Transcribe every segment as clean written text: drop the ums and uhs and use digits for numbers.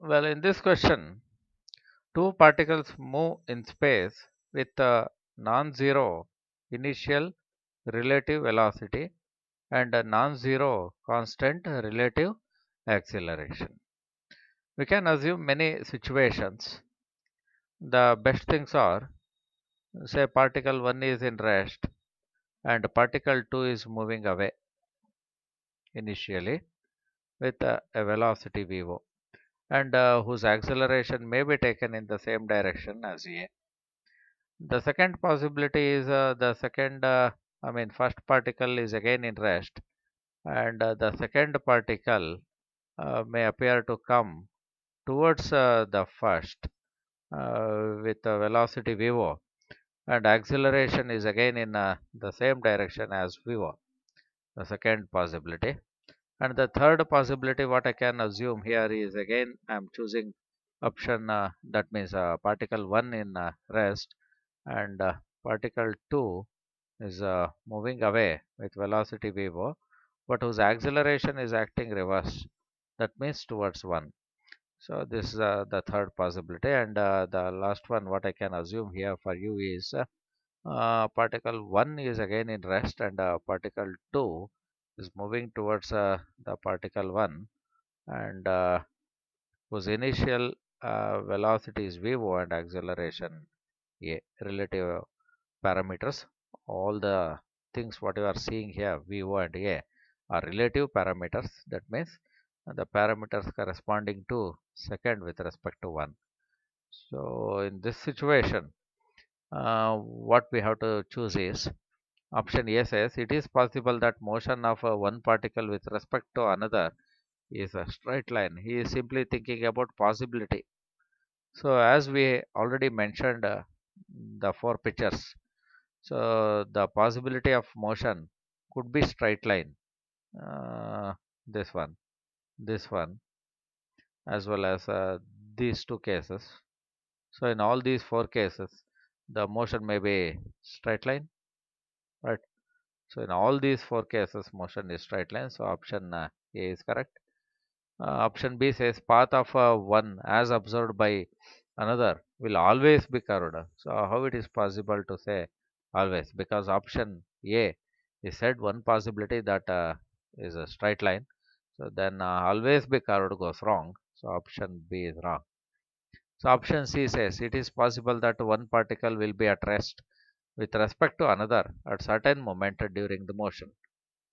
Well, in this question, two particles move in space with a non-zero initial relative velocity and a non-zero constant relative acceleration. We can assume many situations. The best things are, say particle 1 is in rest and particle 2 is moving away initially with a velocity VO and whose acceleration may be taken in the same direction as A. The second possibility is first particle is again in rest and the second particle may appear to come towards the first with a velocity VO and acceleration is again in the same direction as VO, the second possibility. And the third possibility, what I can assume here is again I'm choosing option that means particle 1 in rest and particle 2 is moving away with velocity VO, but whose acceleration is acting reverse. That means towards 1. So this is the third possibility, and the last one, what I can assume here for you is particle 1 is again in rest, and particle 2 is moving towards the particle 1, and whose initial velocity is VO and acceleration A, relative parameters. All the things what you are seeing here, VO and A, are relative parameters. That means the parameters corresponding to second with respect to 1. So in this situation, what we have to choose is option A says it is possible that motion of one particle with respect to another is a straight line. He is simply thinking about possibility. So as we already mentioned the four pictures, so the possibility of motion could be straight line. This one, this one, as well as these two cases. So in all these four cases, the motion may be straight line, right? So in all these four cases, motion is straight line. So option A is correct. Option B says path of one as observed by another will always be curved. So how it is possible to say always? Because option A is said one possibility that is a straight line. So then always be curved goes wrong. So option B is wrong. So option C says it is possible that one particle will be at rest with respect to another at certain moment during the motion.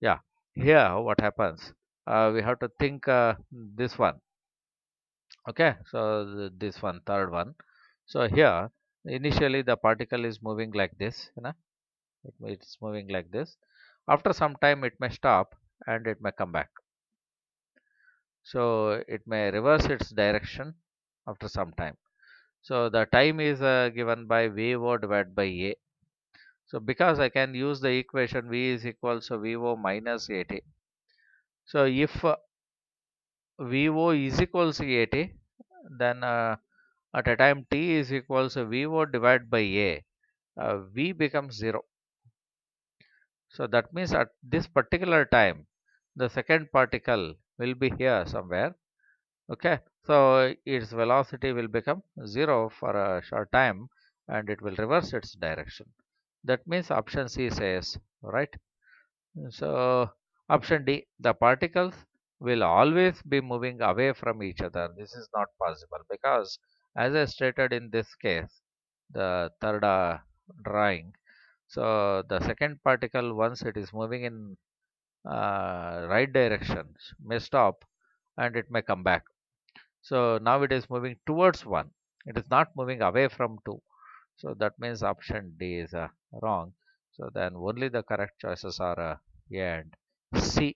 Yeah, here what happens? We have to think this one. Okay, so this one, third one. So here, initially the particle is moving like this, you know, it's moving like this. After some time, it may stop and it may come back. So it may reverse its direction after some time. So the time is given by VO divided by A. So because I can use the equation V is equals to VO minus AT. So if VO is equals to AT, then at a time t is equals to VO divided by A, V becomes 0. So that means at this particular time, the second particle will be here somewhere. Okay, so its velocity will become 0 for a short time and it will reverse its direction. That means option C says right. So option D, the particles will always be moving away from each other. This is not possible because as I stated in this case, the third drawing, so the second particle once it is moving in right direction may stop and it may come back. So now it is moving towards 1. It is not moving away from 2. So that means option D is wrong. So then only the correct choices are A and C.